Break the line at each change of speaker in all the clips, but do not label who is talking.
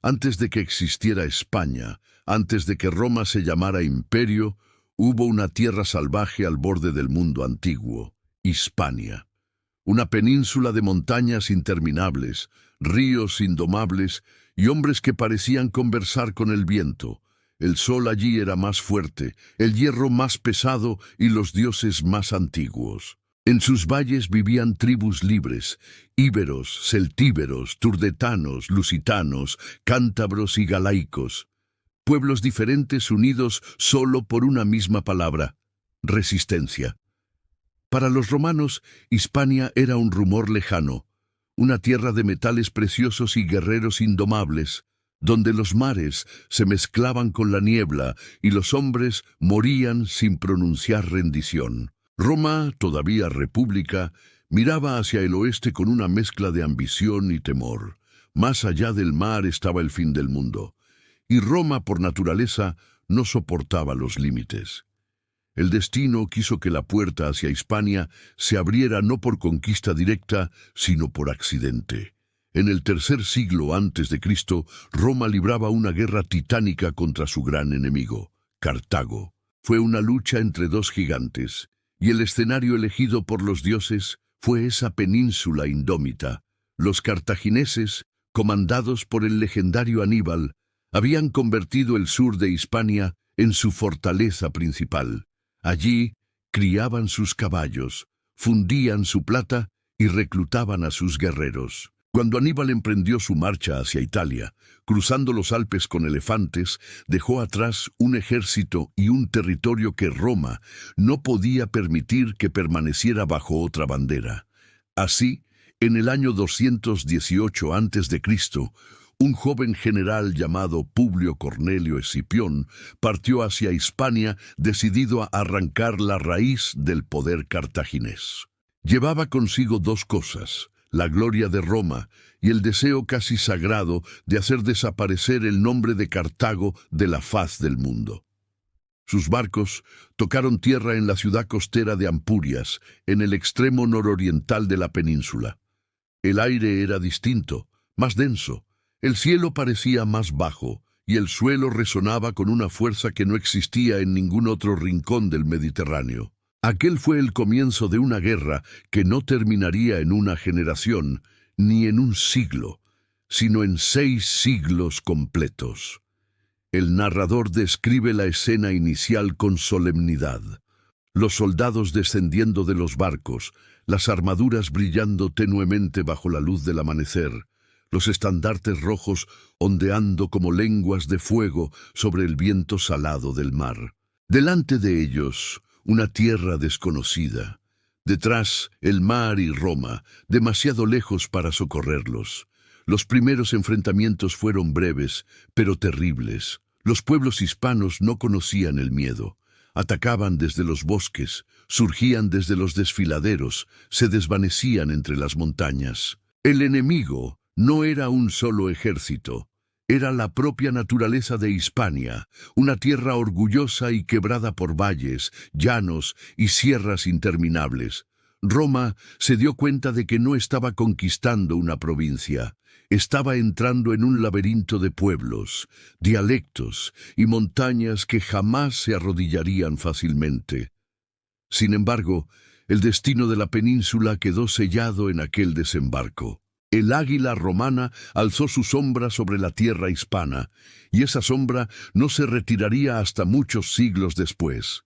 Antes de que existiera España, antes de que Roma se llamara imperio, hubo una tierra salvaje al borde del mundo antiguo, Hispania. Una península de montañas interminables, ríos indomables y hombres que parecían conversar con el viento. El sol allí era más fuerte, el hierro más pesado y los dioses más antiguos. En sus valles vivían tribus libres, íberos, celtíberos, turdetanos, lusitanos, cántabros y galaicos. Pueblos diferentes unidos solo por una misma palabra: resistencia. Para los romanos, Hispania era un rumor lejano, una tierra de metales preciosos y guerreros indomables, donde los mares se mezclaban con la niebla y los hombres morían sin pronunciar rendición. Roma, todavía república, miraba hacia el oeste con una mezcla de ambición y temor. Más allá del mar estaba el fin del mundo, y Roma, por naturaleza, no soportaba los límites. El destino quiso que la puerta hacia Hispania se abriera no por conquista directa, sino por accidente. En el tercer siglo antes de Cristo, Roma libraba una guerra titánica contra su gran enemigo, Cartago. Fue una lucha entre dos gigantes, y el escenario elegido por los dioses fue esa península indómita. Los cartagineses, comandados por el legendario Aníbal, habían convertido el sur de Hispania en su fortaleza principal. Allí criaban sus caballos, fundían su plata y reclutaban a sus guerreros. Cuando Aníbal emprendió su marcha hacia Italia, cruzando los Alpes con elefantes, dejó atrás un ejército y un territorio que Roma no podía permitir que permaneciera bajo otra bandera. Así, en el año 218 a.C., un joven general llamado Publio Cornelio Escipión partió hacia Hispania decidido a arrancar la raíz del poder cartaginés. Llevaba consigo dos cosas: la gloria de Roma y el deseo casi sagrado de hacer desaparecer el nombre de Cartago de la faz del mundo. Sus barcos tocaron tierra en la ciudad costera de Ampurias, en el extremo nororiental de la península. El aire era distinto, más denso. El cielo parecía más bajo, y el suelo resonaba con una fuerza que no existía en ningún otro rincón del Mediterráneo. Aquel fue el comienzo de una guerra que no terminaría en una generación, ni en un siglo, sino en 6 siglos completos. El narrador describe la escena inicial con solemnidad. Los soldados descendiendo de los barcos, las armaduras brillando tenuemente bajo la luz del amanecer, los estandartes rojos ondeando como lenguas de fuego sobre el viento salado del mar. Delante de ellos, una tierra desconocida. Detrás, el mar y Roma, demasiado lejos para socorrerlos. Los primeros enfrentamientos fueron breves, pero terribles. Los pueblos hispanos no conocían el miedo. Atacaban desde los bosques, surgían desde los desfiladeros, se desvanecían entre las montañas. El enemigo no era un solo ejército, era la propia naturaleza de Hispania, una tierra orgullosa y quebrada por valles, llanos y sierras interminables. Roma se dio cuenta de que no estaba conquistando una provincia, estaba entrando en un laberinto de pueblos, dialectos y montañas que jamás se arrodillarían fácilmente. Sin embargo, el destino de la península quedó sellado en aquel desembarco. El águila romana alzó su sombra sobre la tierra hispana, y esa sombra no se retiraría hasta muchos siglos después.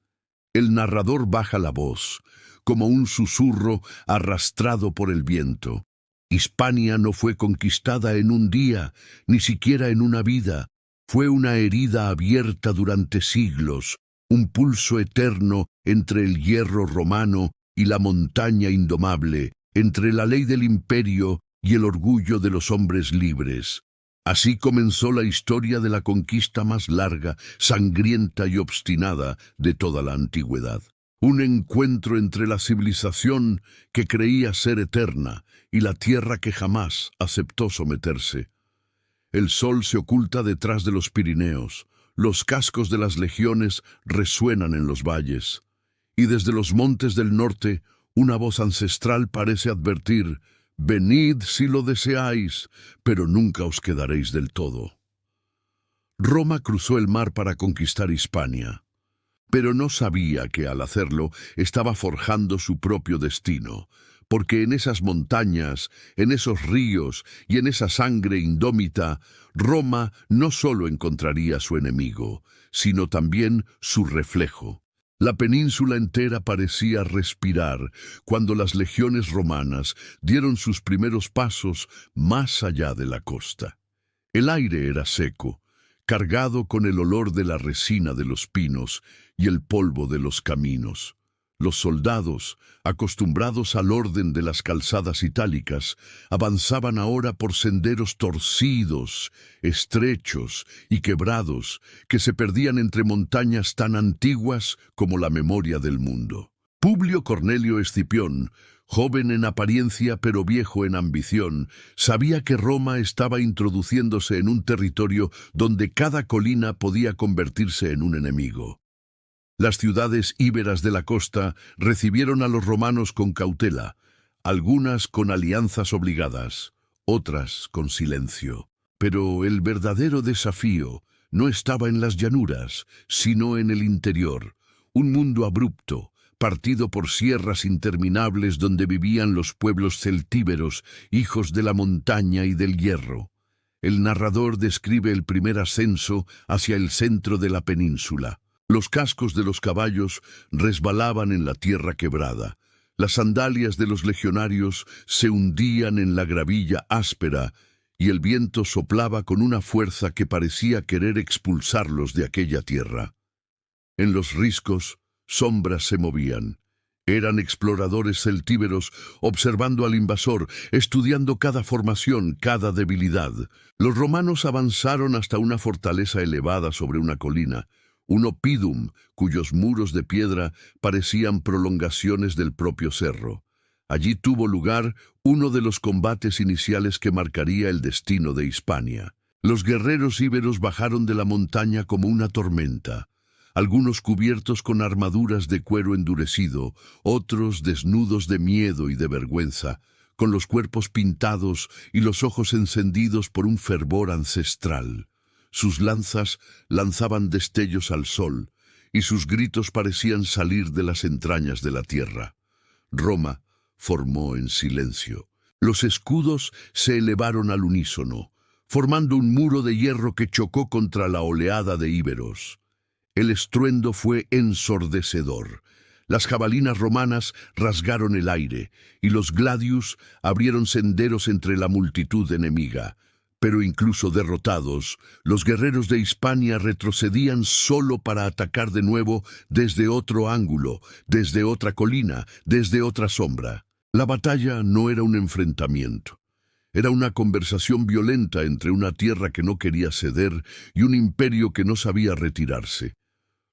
El narrador baja la voz, como un susurro arrastrado por el viento. Hispania no fue conquistada en un día, ni siquiera en una vida. Fue una herida abierta durante siglos, un pulso eterno entre el hierro romano y la montaña indomable, entre la ley del imperio y el orgullo de los hombres libres. Así comenzó la historia de la conquista más larga, sangrienta y obstinada de toda la antigüedad. Un encuentro entre la civilización que creía ser eterna y la tierra que jamás aceptó someterse. El sol se oculta detrás de los Pirineos, los cascos de las legiones resuenan en los valles, y desde los montes del norte una voz ancestral parece advertir: venid si lo deseáis, pero nunca os quedaréis del todo. Roma cruzó el mar para conquistar Hispania, pero no sabía que al hacerlo estaba forjando su propio destino, porque en esas montañas, en esos ríos y en esa sangre indómita, Roma no solo encontraría a su enemigo, sino también su reflejo. La península entera parecía respirar cuando las legiones romanas dieron sus primeros pasos más allá de la costa. El aire era seco, cargado con el olor de la resina de los pinos y el polvo de los caminos. Los soldados, acostumbrados al orden de las calzadas itálicas, avanzaban ahora por senderos torcidos, estrechos y quebrados que se perdían entre montañas tan antiguas como la memoria del mundo. Publio Cornelio Escipión, joven en apariencia pero viejo en ambición, sabía que Roma estaba introduciéndose en un territorio donde cada colina podía convertirse en un enemigo. Las ciudades íberas de la costa recibieron a los romanos con cautela, algunas con alianzas obligadas, otras con silencio. Pero el verdadero desafío no estaba en las llanuras, sino en el interior, un mundo abrupto, partido por sierras interminables donde vivían los pueblos celtíberos, hijos de la montaña y del hierro. El narrador describe el primer ascenso hacia el centro de la península. Los cascos de los caballos resbalaban en la tierra quebrada. Las sandalias de los legionarios se hundían en la gravilla áspera y el viento soplaba con una fuerza que parecía querer expulsarlos de aquella tierra. En los riscos, sombras se movían. Eran exploradores celtíberos observando al invasor, estudiando cada formación, cada debilidad. Los romanos avanzaron hasta una fortaleza elevada sobre una colina, un oppidum cuyos muros de piedra parecían prolongaciones del propio cerro. Allí tuvo lugar uno de los combates iniciales que marcaría el destino de Hispania. Los guerreros íberos bajaron de la montaña como una tormenta, algunos cubiertos con armaduras de cuero endurecido, otros desnudos de miedo y de vergüenza, con los cuerpos pintados y los ojos encendidos por un fervor ancestral. Sus lanzas lanzaban destellos al sol, y sus gritos parecían salir de las entrañas de la tierra. Roma formó en silencio. Los escudos se elevaron al unísono, formando un muro de hierro que chocó contra la oleada de íberos. El estruendo fue ensordecedor. Las jabalinas romanas rasgaron el aire, y los gladius abrieron senderos entre la multitud enemiga. Pero incluso derrotados, los guerreros de Hispania retrocedían solo para atacar de nuevo desde otro ángulo, desde otra colina, desde otra sombra. La batalla no era un enfrentamiento. Era una conversación violenta entre una tierra que no quería ceder y un imperio que no sabía retirarse.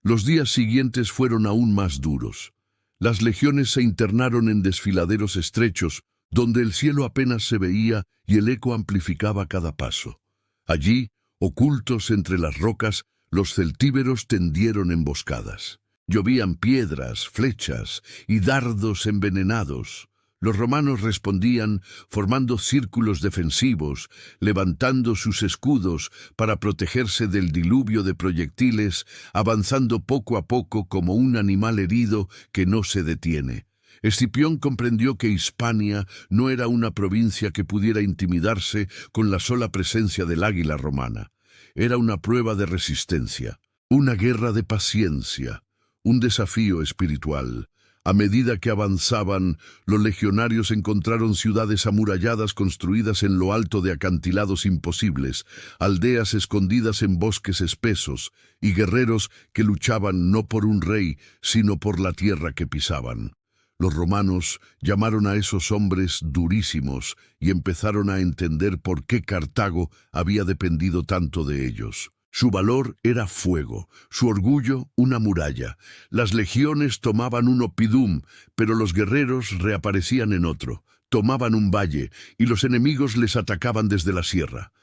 Los días siguientes fueron aún más duros. Las legiones se internaron en desfiladeros estrechos, donde el cielo apenas se veía y el eco amplificaba cada paso. Allí, ocultos entre las rocas, los celtíberos tendieron emboscadas. Llovían piedras, flechas y dardos envenenados. Los romanos respondían formando círculos defensivos, levantando sus escudos para protegerse del diluvio de proyectiles, avanzando poco a poco como un animal herido que no se detiene. Escipión comprendió que Hispania no era una provincia que pudiera intimidarse con la sola presencia del águila romana. Era una prueba de resistencia, una guerra de paciencia, un desafío espiritual. A medida que avanzaban, los legionarios encontraron ciudades amuralladas construidas en lo alto de acantilados imposibles, aldeas escondidas en bosques espesos y guerreros que luchaban no por un rey, sino por la tierra que pisaban. Los romanos llamaron a esos hombres durísimos y empezaron a entender por qué Cartago había dependido tanto de ellos. Su valor era fuego, su orgullo una muralla. Las legiones tomaban un oppidum, pero los guerreros reaparecían en otro. Tomaban un valle y los enemigos les atacaban desde la sierra.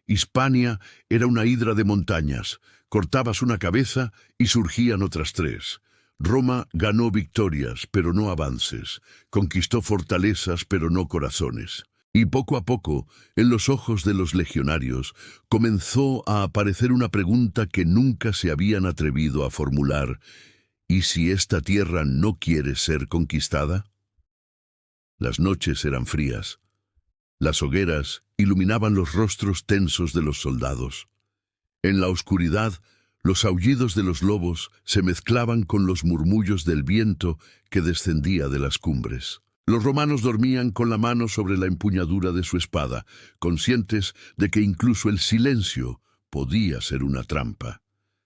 Hispania era una hidra de montañas. Cortabas una cabeza y surgían otras tres. Roma ganó victorias, pero no avances. Conquistó fortalezas, pero no corazones. Y poco a poco, en los ojos de los legionarios, comenzó a aparecer una pregunta que nunca se habían atrevido a formular. ¿Y si esta tierra no quiere ser conquistada? Las noches eran frías. Las hogueras iluminaban los rostros tensos de los soldados. En la oscuridad, los aullidos de los lobos se mezclaban con los murmullos del viento que descendía de las cumbres. Los romanos dormían con la mano sobre la empuñadura de su espada, conscientes de que incluso el silencio podía ser una trampa.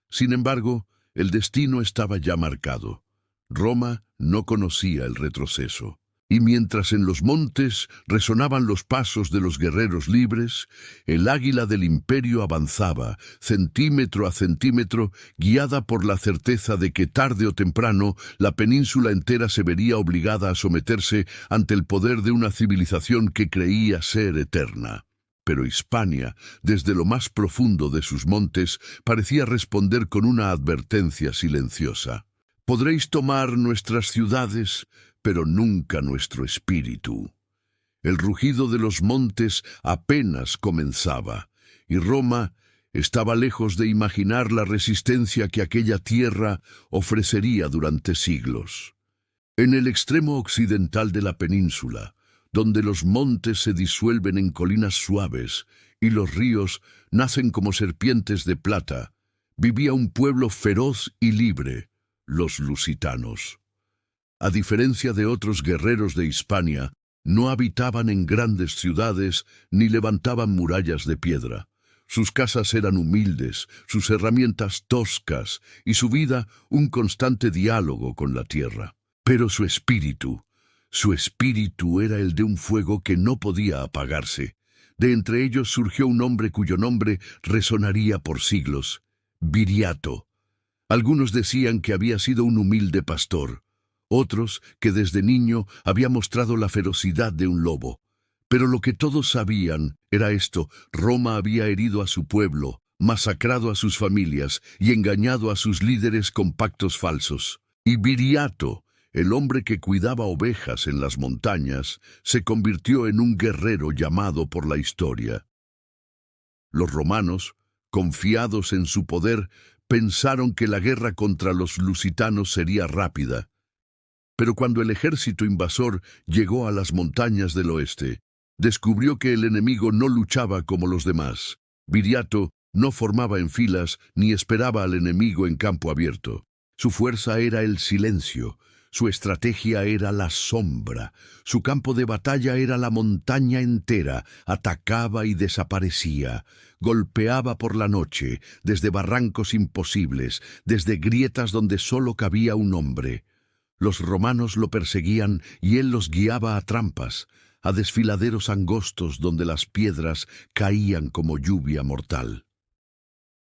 Sin embargo, el destino estaba ya marcado. Roma no conocía el retroceso. Y mientras en los montes resonaban los pasos de los guerreros libres, el águila del imperio avanzaba, centímetro a centímetro, guiada por la certeza de que tarde o temprano la península entera se vería obligada a someterse ante el poder de una civilización que creía ser eterna. Pero Hispania, desde lo más profundo de sus montes, parecía responder con una advertencia silenciosa. «Podréis tomar nuestras ciudades, pero nunca nuestro espíritu». El rugido de los montes apenas comenzaba, y Roma estaba lejos de imaginar la resistencia que aquella tierra ofrecería durante siglos. En el extremo occidental de la península, donde los montes se disuelven en colinas suaves y los ríos nacen como serpientes de plata, vivía un pueblo feroz y libre, los lusitanos. A diferencia de otros guerreros de Hispania, no habitaban en grandes ciudades ni levantaban murallas de piedra. Sus casas eran humildes, sus herramientas toscas y su vida un constante diálogo con la tierra. Pero su espíritu era el de un fuego que no podía apagarse. De entre ellos surgió un hombre cuyo nombre resonaría por siglos: Viriato. Algunos decían que había sido un humilde pastor, otros que desde niño había mostrado la ferocidad de un lobo. Pero lo que todos sabían era esto: Roma había herido a su pueblo, masacrado a sus familias y engañado a sus líderes con pactos falsos. Y Viriato, el hombre que cuidaba ovejas en las montañas, se convirtió en un guerrero llamado por la historia. Los romanos, confiados en su poder, pensaron que la guerra contra los lusitanos sería rápida. Pero cuando el ejército invasor llegó a las montañas del oeste, descubrió que el enemigo no luchaba como los demás. Viriato no formaba en filas ni esperaba al enemigo en campo abierto. Su fuerza era el silencio, su estrategia era la sombra, su campo de batalla era la montaña entera. Atacaba y desaparecía, golpeaba por la noche, desde barrancos imposibles, desde grietas donde solo cabía un hombre. Los romanos lo perseguían y él los guiaba a trampas, a desfiladeros angostos donde las piedras caían como lluvia mortal.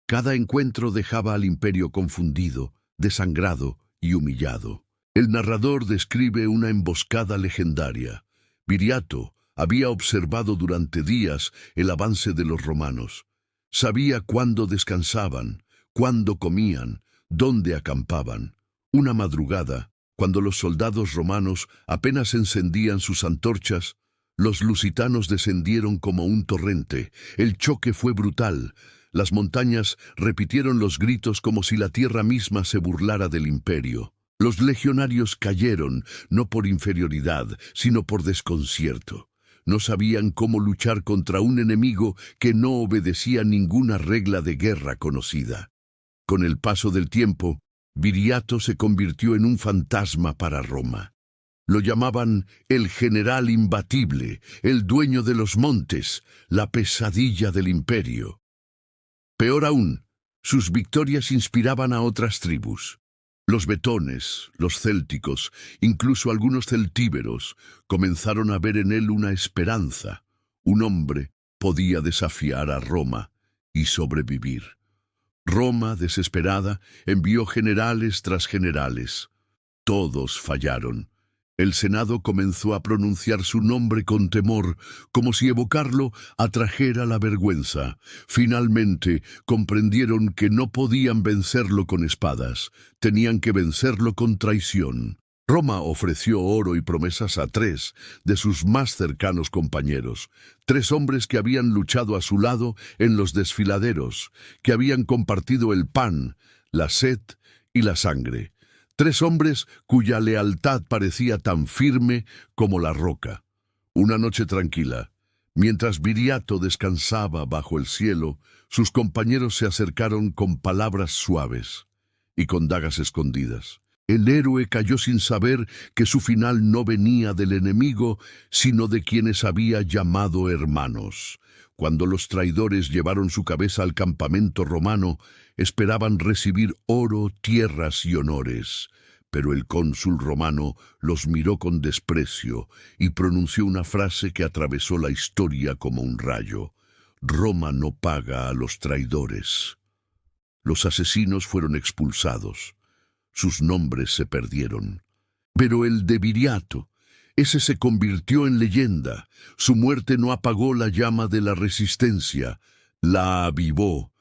Cada encuentro dejaba al imperio confundido, desangrado y humillado. El narrador describe una emboscada legendaria. Viriato había observado durante días el avance de los romanos. Sabía cuándo descansaban, cuándo comían, dónde acampaban. Una madrugada, cuando los soldados romanos apenas encendían sus antorchas, los lusitanos descendieron como un torrente. El choque fue brutal. Las montañas repitieron los gritos como si la tierra misma se burlara del imperio. Los legionarios cayeron, no por inferioridad, sino por desconcierto. No sabían cómo luchar contra un enemigo que no obedecía ninguna regla de guerra conocida. Con el paso del tiempo, Viriato se convirtió en un fantasma para Roma. Lo llamaban el general imbatible, el dueño de los montes, la pesadilla del imperio. Peor aún, sus victorias inspiraban a otras tribus. Los betones, los célticos, incluso algunos celtíberos, comenzaron a ver en él una esperanza. Un hombre podía desafiar a Roma y sobrevivir. Roma, desesperada, envió generales tras generales. Todos fallaron. El Senado comenzó a pronunciar su nombre con temor, como si evocarlo atrajera la vergüenza. Finalmente comprendieron que no podían vencerlo con espadas, tenían que vencerlo con traición. Roma ofreció oro y promesas a 3 de sus más cercanos compañeros, 3 hombres que habían luchado a su lado en los desfiladeros, que habían compartido el pan, la sed y la sangre. 3 hombres cuya lealtad parecía tan firme como la roca. Una noche tranquila, mientras Viriato descansaba bajo el cielo, sus compañeros se acercaron con palabras suaves y con dagas escondidas. El héroe cayó sin saber que su final no venía del enemigo, sino de quienes había llamado hermanos. Cuando los traidores llevaron su cabeza al campamento romano, esperaban recibir oro, tierras y honores. Pero el cónsul romano los miró con desprecio y pronunció una frase que atravesó la historia como un rayo. Roma no paga a los traidores. Los asesinos fueron expulsados. Sus nombres se perdieron. Pero el de Viriato, ese se convirtió en leyenda. Su muerte no apagó la llama de la resistencia, la avivó.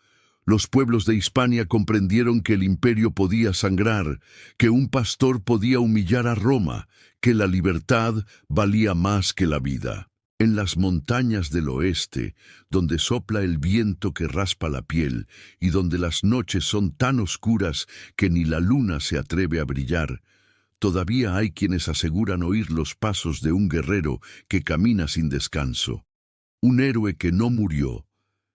Los pueblos de Hispania comprendieron que el imperio podía sangrar, que un pastor podía humillar a Roma, que la libertad valía más que la vida. En las montañas del oeste, donde sopla el viento que raspa la piel y donde las noches son tan oscuras que ni la luna se atreve a brillar, todavía hay quienes aseguran oír los pasos de un guerrero que camina sin descanso. Un héroe que no murió,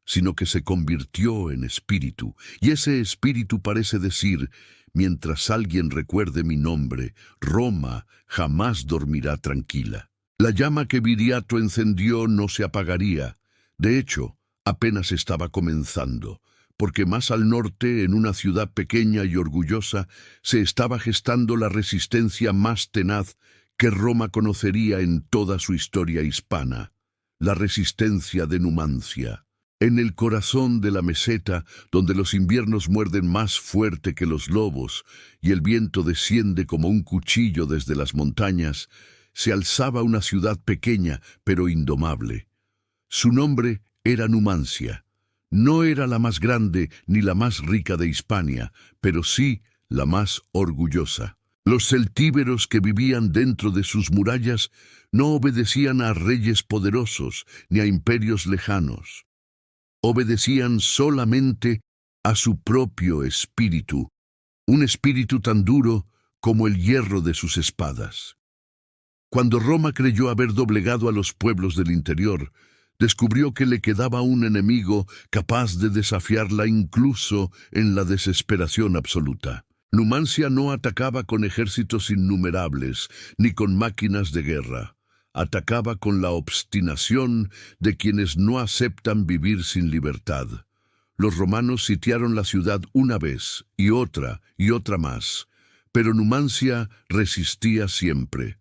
sino que se convirtió en espíritu, y ese espíritu parece decir: mientras alguien recuerde mi nombre, Roma jamás dormirá tranquila. La llama que Viriato encendió no se apagaría. De hecho, apenas estaba comenzando, porque más al norte, en una ciudad pequeña y orgullosa, se estaba gestando la resistencia más tenaz que Roma conocería en toda su historia hispana, la resistencia de Numancia. En el corazón de la meseta, donde los inviernos muerden más fuerte que los lobos y el viento desciende como un cuchillo desde las montañas, se alzaba una ciudad pequeña pero indomable. Su nombre era Numancia. No era la más grande ni la más rica de Hispania, pero sí la más orgullosa. Los celtíberos que vivían dentro de sus murallas no obedecían a reyes poderosos ni a imperios lejanos. Obedecían solamente a su propio espíritu, un espíritu tan duro como el hierro de sus espadas. Cuando Roma creyó haber doblegado a los pueblos del interior, descubrió que le quedaba un enemigo capaz de desafiarla incluso en la desesperación absoluta. Numancia no atacaba con ejércitos innumerables, ni con máquinas de guerra. Atacaba con la obstinación de quienes no aceptan vivir sin libertad. Los romanos sitiaron la ciudad una vez, y otra más, pero Numancia resistía siempre.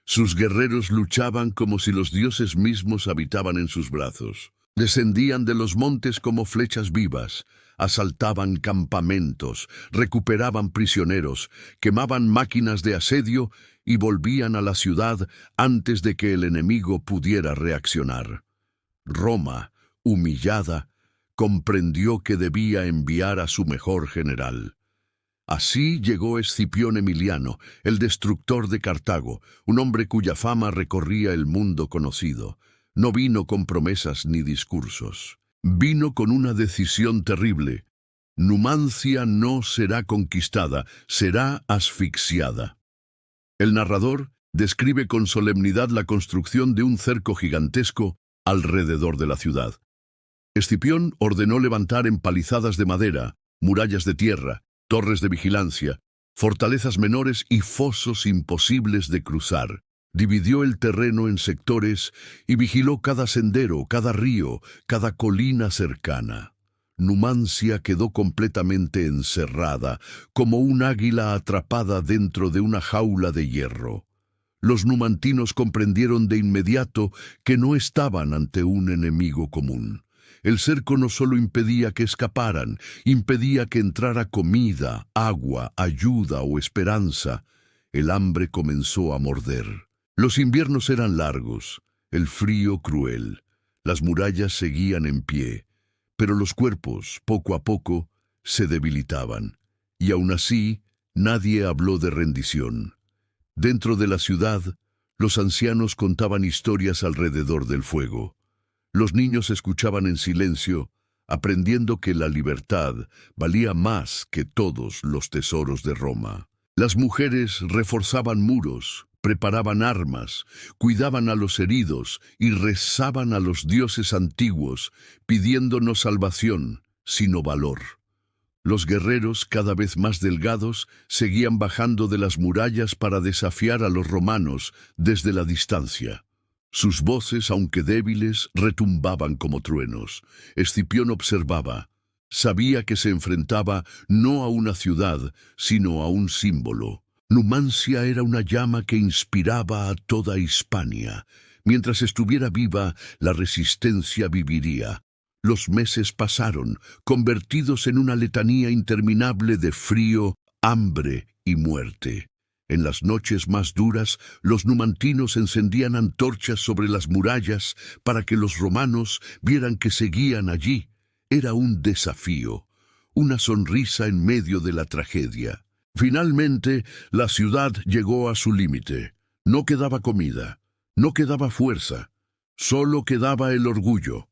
Sus guerreros luchaban como si los dioses mismos habitaban en sus brazos. Descendían de los montes como flechas vivas, asaltaban campamentos, recuperaban prisioneros, quemaban máquinas de asedio y volvían a la ciudad antes de que el enemigo pudiera reaccionar. Roma, humillada, comprendió que debía enviar a su mejor general. Así llegó Escipión Emiliano, el destructor de Cartago, un hombre cuya fama recorría el mundo conocido. No vino con promesas ni discursos. Vino con una decisión terrible. Numancia no será conquistada, será asfixiada. El narrador describe con solemnidad la construcción de un cerco gigantesco alrededor de la ciudad. Escipión ordenó levantar empalizadas de madera, murallas de tierra, torres de vigilancia, fortalezas menores y fosos imposibles de cruzar. Dividió el terreno en sectores y vigiló cada sendero, cada río, cada colina cercana. Numancia quedó completamente encerrada, como un águila atrapada dentro de una jaula de hierro. Los numantinos comprendieron de inmediato que no estaban ante un enemigo común. El cerco no solo impedía que escaparan, impedía que entrara comida, agua, ayuda o esperanza. El hambre comenzó a morder. Los inviernos eran largos, el frío cruel. Las murallas seguían en pie, pero los cuerpos, poco a poco, se debilitaban. Y aún así, nadie habló de rendición. Dentro de la ciudad, los ancianos contaban historias alrededor del fuego. Los niños escuchaban en silencio, aprendiendo que la libertad valía más que todos los tesoros de Roma. Las mujeres reforzaban muros, preparaban armas, cuidaban a los heridos y rezaban a los dioses antiguos, pidiendo no salvación, sino valor. Los guerreros, cada vez más delgados, seguían bajando de las murallas para desafiar a los romanos desde la distancia. Sus voces, aunque débiles, retumbaban como truenos. Escipión observaba. Sabía que se enfrentaba no a una ciudad, sino a un símbolo. Numancia era una llama que inspiraba a toda Hispania. Mientras estuviera viva, la resistencia viviría. Los meses pasaron, convertidos en una letanía interminable de frío, hambre y muerte. En las noches más duras, los numantinos encendían antorchas sobre las murallas para que los romanos vieran que seguían allí. Era un desafío, una sonrisa en medio de la tragedia. Finalmente, la ciudad llegó a su límite. No quedaba comida, no quedaba fuerza, solo quedaba el orgullo.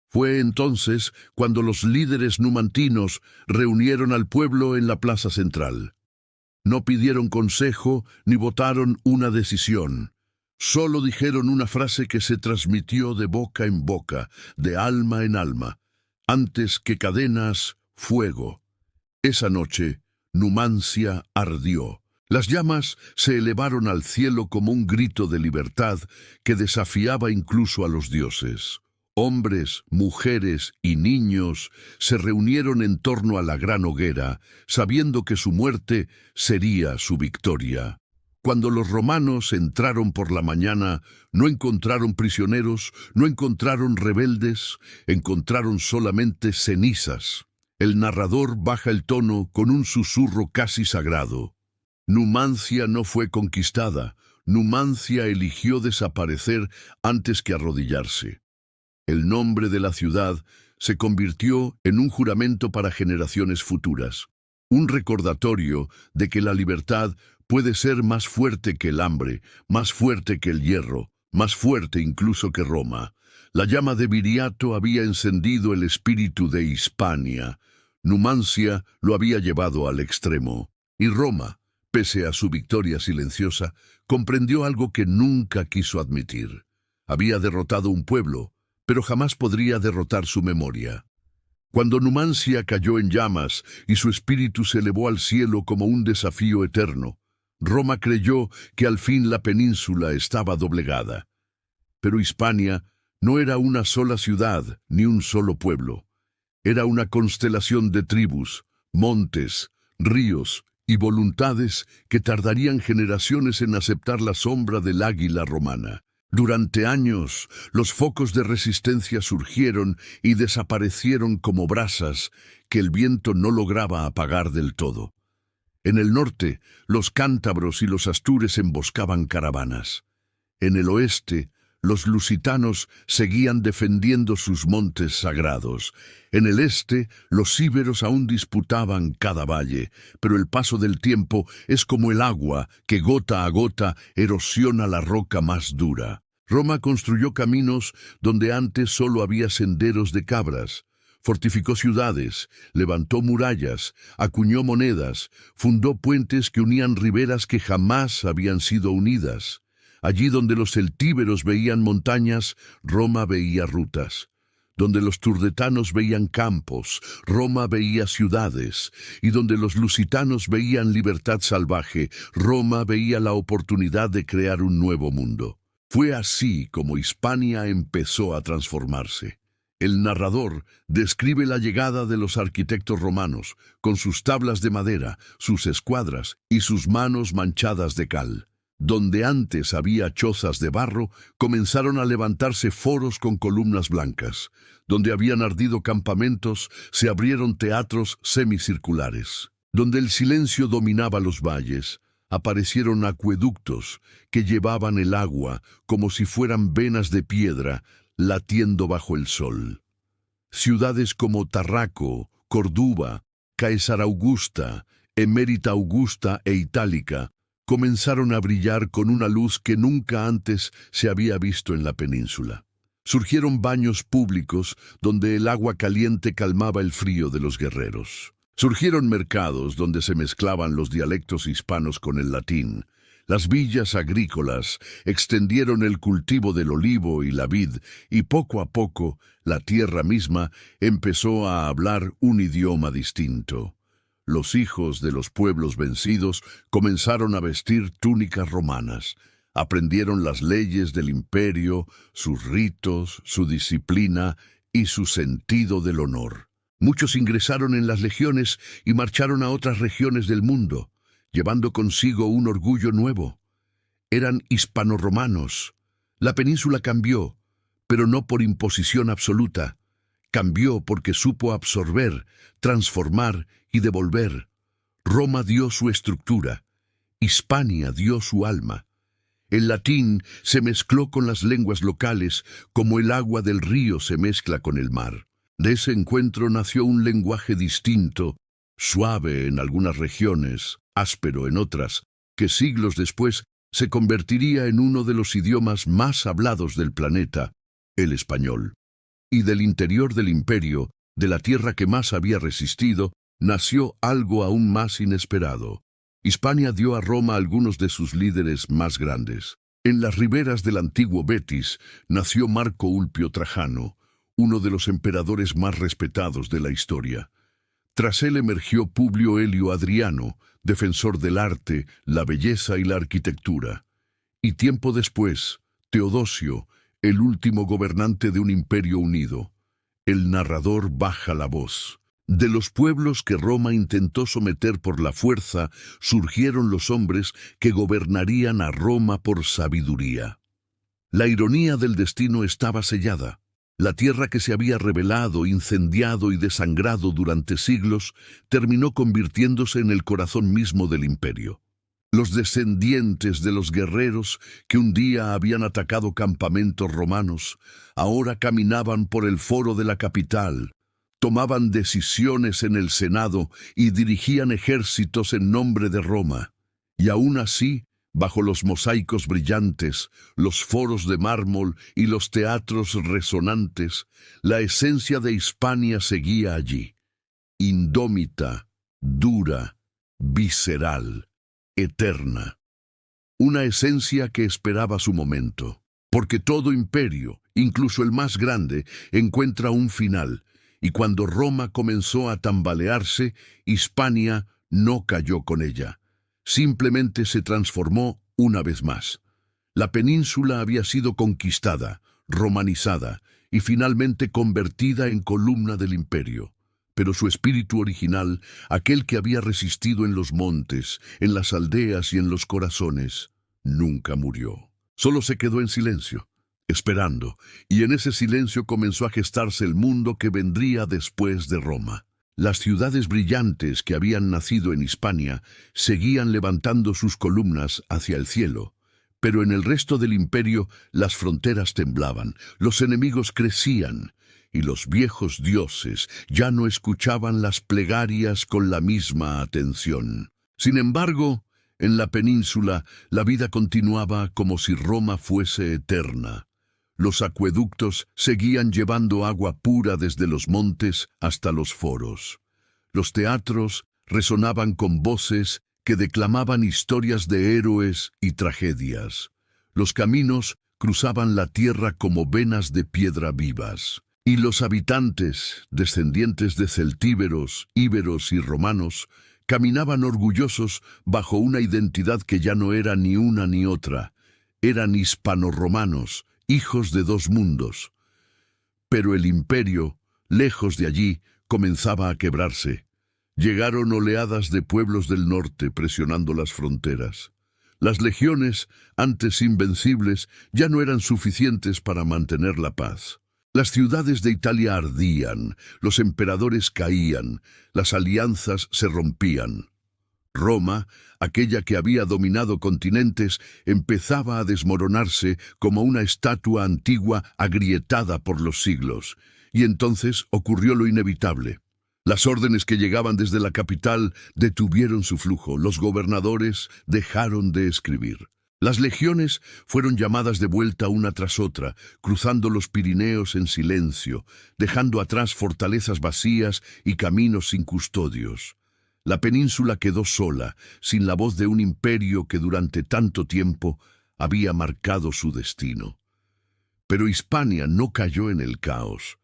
Fue entonces cuando los líderes numantinos reunieron al pueblo en la plaza central. No pidieron consejo ni votaron una decisión. Solo dijeron una frase que se transmitió de boca en boca, de alma en alma. Antes que cadenas, fuego. Esa noche, Numancia ardió. Las llamas se elevaron al cielo como un grito de libertad que desafiaba incluso a los dioses. Hombres, mujeres y niños se reunieron en torno a la gran hoguera, sabiendo que su muerte sería su victoria. Cuando los romanos entraron por la mañana, no encontraron prisioneros, no encontraron rebeldes, encontraron solamente cenizas. El narrador baja el tono con un susurro casi sagrado. Numancia no fue conquistada, Numancia eligió desaparecer antes que arrodillarse. El nombre de la ciudad se convirtió en un juramento para generaciones futuras, un recordatorio de que la libertad puede ser más fuerte que el hambre, más fuerte que el hierro, más fuerte incluso que Roma. La llama de Viriato había encendido el espíritu de Hispania. Numancia lo había llevado al extremo. Y Roma, pese a su victoria silenciosa, comprendió algo que nunca quiso admitir. Había derrotado un pueblo, pero jamás podría derrotar su memoria. Cuando Numancia cayó en llamas y su espíritu se elevó al cielo como un desafío eterno, Roma creyó que al fin la península estaba doblegada. Pero Hispania no era una sola ciudad ni un solo pueblo. Era una constelación de tribus, montes, ríos y voluntades que tardarían generaciones en aceptar la sombra del águila romana. Durante años, los focos de resistencia surgieron y desaparecieron como brasas que el viento no lograba apagar del todo. En el norte, los cántabros y los astures emboscaban caravanas. En el oeste, los lusitanos seguían defendiendo sus montes sagrados. En el este, los íberos aún disputaban cada valle, pero el paso del tiempo es como el agua que gota a gota erosiona la roca más dura. Roma construyó caminos donde antes solo había senderos de cabras. Fortificó ciudades, levantó murallas, acuñó monedas, fundó puentes que unían riberas que jamás habían sido unidas. Allí donde los celtíberos veían montañas, Roma veía rutas. Donde los turdetanos veían campos, Roma veía ciudades. Y donde los lusitanos veían libertad salvaje, Roma veía la oportunidad de crear un nuevo mundo. Fue así como Hispania empezó a transformarse. El narrador describe la llegada de los arquitectos romanos, con sus tablas de madera, sus escuadras y sus manos manchadas de cal. Donde antes había chozas de barro, comenzaron a levantarse foros con columnas blancas. Donde habían ardido campamentos, se abrieron teatros semicirculares. Donde el silencio dominaba los valles, aparecieron acueductos que llevaban el agua como si fueran venas de piedra, latiendo bajo el sol. Ciudades como Tarraco, Córdoba, Caesar Augusta, Emérita Augusta e Itálica comenzaron a brillar con una luz que nunca antes se había visto en la península. Surgieron baños públicos donde el agua caliente calmaba el frío de los guerreros. Surgieron mercados donde se mezclaban los dialectos hispanos con el latín. Las villas agrícolas extendieron el cultivo del olivo y la vid, y poco a poco la tierra misma empezó a hablar un idioma distinto. Los hijos de los pueblos vencidos comenzaron a vestir túnicas romanas. Aprendieron las leyes del imperio, sus ritos, su disciplina y su sentido del honor. Muchos ingresaron en las legiones y marcharon a otras regiones del mundo, llevando consigo un orgullo nuevo. Eran hispanoromanos. La península cambió, pero no por imposición absoluta. Cambió porque supo absorber, transformar y devolver. Roma dio su estructura. Hispania dio su alma. El latín se mezcló con las lenguas locales como el agua del río se mezcla con el mar. De ese encuentro nació un lenguaje distinto, suave en algunas regiones, áspero en otras, que siglos después se convertiría en uno de los idiomas más hablados del planeta, el español. Y del interior del imperio, de la tierra que más había resistido, nació algo aún más inesperado. Hispania dio a Roma algunos de sus líderes más grandes. En las riberas del antiguo Betis nació Marco Ulpio Trajano, uno de los emperadores más respetados de la historia. Tras él emergió Publio Helio Adriano, defensor del arte, la belleza y la arquitectura. Y tiempo después, Teodosio, el último gobernante de un imperio unido. El narrador baja la voz. De los pueblos que Roma intentó someter por la fuerza, surgieron los hombres que gobernarían a Roma por sabiduría. La ironía del destino estaba sellada. La tierra que se había rebelado, incendiado y desangrado durante siglos, terminó convirtiéndose en el corazón mismo del imperio. Los descendientes de los guerreros que un día habían atacado campamentos romanos, ahora caminaban por el foro de la capital, tomaban decisiones en el Senado y dirigían ejércitos en nombre de Roma. Y aún así, bajo los mosaicos brillantes, los foros de mármol y los teatros resonantes, la esencia de Hispania seguía allí, indómita, dura, visceral, eterna. Una esencia que esperaba su momento, porque todo imperio, incluso el más grande, encuentra un final, y cuando Roma comenzó a tambalearse, Hispania no cayó con ella. Simplemente se transformó una vez más. La península había sido conquistada, romanizada y finalmente convertida en columna del imperio. Pero su espíritu original, aquel que había resistido en los montes, en las aldeas y en los corazones, nunca murió. Solo se quedó en silencio, esperando, y en ese silencio comenzó a gestarse el mundo que vendría después de Roma. Las ciudades brillantes que habían nacido en Hispania seguían levantando sus columnas hacia el cielo, pero en el resto del imperio las fronteras temblaban, los enemigos crecían, y los viejos dioses ya no escuchaban las plegarias con la misma atención. Sin embargo, en la península la vida continuaba como si Roma fuese eterna. Los acueductos seguían llevando agua pura desde los montes hasta los foros. Los teatros resonaban con voces que declamaban historias de héroes y tragedias. Los caminos cruzaban la tierra como venas de piedra vivas. Y los habitantes, descendientes de celtíberos, íberos y romanos, caminaban orgullosos bajo una identidad que ya no era ni una ni otra. Eran hispanoromanos, hijos de dos mundos. Pero el imperio, lejos de allí, comenzaba a quebrarse. Llegaron oleadas de pueblos del norte presionando las fronteras. Las legiones, antes invencibles, ya no eran suficientes para mantener la paz. Las ciudades de Italia ardían, los emperadores caían, las alianzas se rompían. Roma, aquella que había dominado continentes, empezaba a desmoronarse como una estatua antigua agrietada por los siglos. Y entonces ocurrió lo inevitable. Las órdenes que llegaban desde la capital detuvieron su flujo. Los gobernadores dejaron de escribir. Las legiones fueron llamadas de vuelta una tras otra, cruzando los Pirineos en silencio, dejando atrás fortalezas vacías y caminos sin custodios. La península quedó sola, sin la voz de un imperio que durante tanto tiempo había marcado su destino. Pero Hispania no cayó en el caos.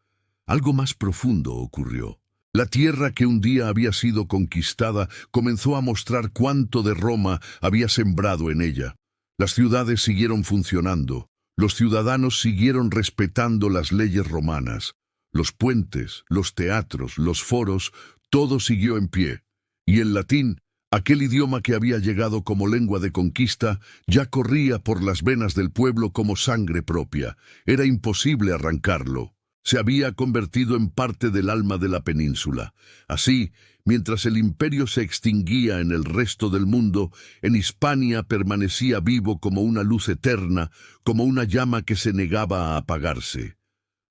Algo más profundo ocurrió. La tierra que un día había sido conquistada comenzó a mostrar cuánto de Roma había sembrado en ella. Las ciudades siguieron funcionando, los ciudadanos siguieron respetando las leyes romanas, los puentes, los teatros, los foros, todo siguió en pie. Y el latín, aquel idioma que había llegado como lengua de conquista, ya corría por las venas del pueblo como sangre propia. Era imposible arrancarlo. Se había convertido en parte del alma de la península. Así, mientras el imperio se extinguía en el resto del mundo, en Hispania permanecía vivo como una luz eterna, como una llama que se negaba a apagarse.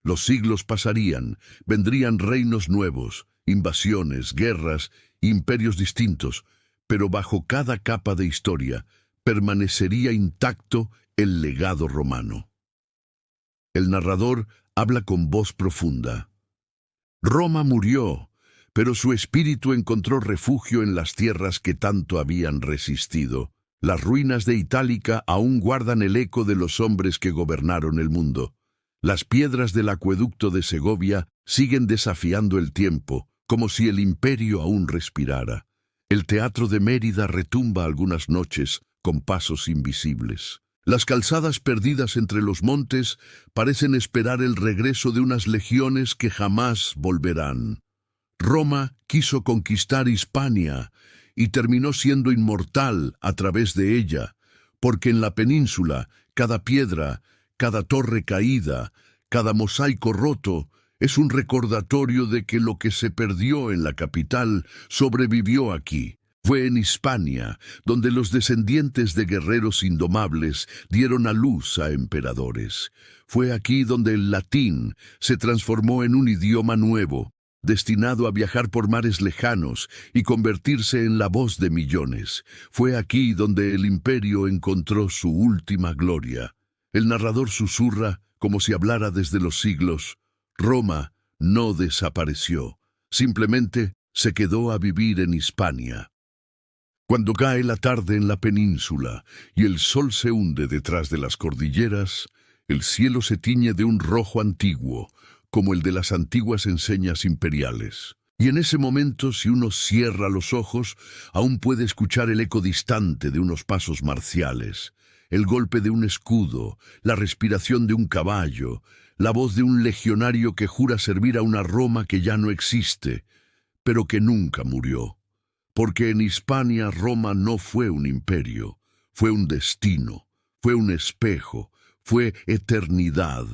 Los siglos pasarían, vendrían reinos nuevos, invasiones, guerras, imperios distintos, pero bajo cada capa de historia permanecería intacto el legado romano. El narrador habla con voz profunda. Roma murió, pero su espíritu encontró refugio en las tierras que tanto habían resistido. Las ruinas de Itálica aún guardan el eco de los hombres que gobernaron el mundo. Las piedras del acueducto de Segovia siguen desafiando el tiempo, como si el imperio aún respirara. El teatro de Mérida retumba algunas noches con pasos invisibles. Las calzadas perdidas entre los montes parecen esperar el regreso de unas legiones que jamás volverán. Roma quiso conquistar Hispania y terminó siendo inmortal a través de ella, porque en la península cada piedra, cada torre caída, cada mosaico roto es un recordatorio de que lo que se perdió en la capital sobrevivió aquí. Fue en Hispania donde los descendientes de guerreros indomables dieron a luz a emperadores. Fue aquí donde el latín se transformó en un idioma nuevo, destinado a viajar por mares lejanos y convertirse en la voz de millones. Fue aquí donde el imperio encontró su última gloria. El narrador susurra, como si hablara desde los siglos: Roma no desapareció, simplemente se quedó a vivir en Hispania. Cuando cae la tarde en la península y el sol se hunde detrás de las cordilleras, el cielo se tiñe de un rojo antiguo, como el de las antiguas enseñas imperiales. Y en ese momento, si uno cierra los ojos, aún puede escuchar el eco distante de unos pasos marciales, el golpe de un escudo, la respiración de un caballo, la voz de un legionario que jura servir a una Roma que ya no existe, pero que nunca murió. Porque en Hispania Roma no fue un imperio, fue un destino, fue un espejo, fue eternidad.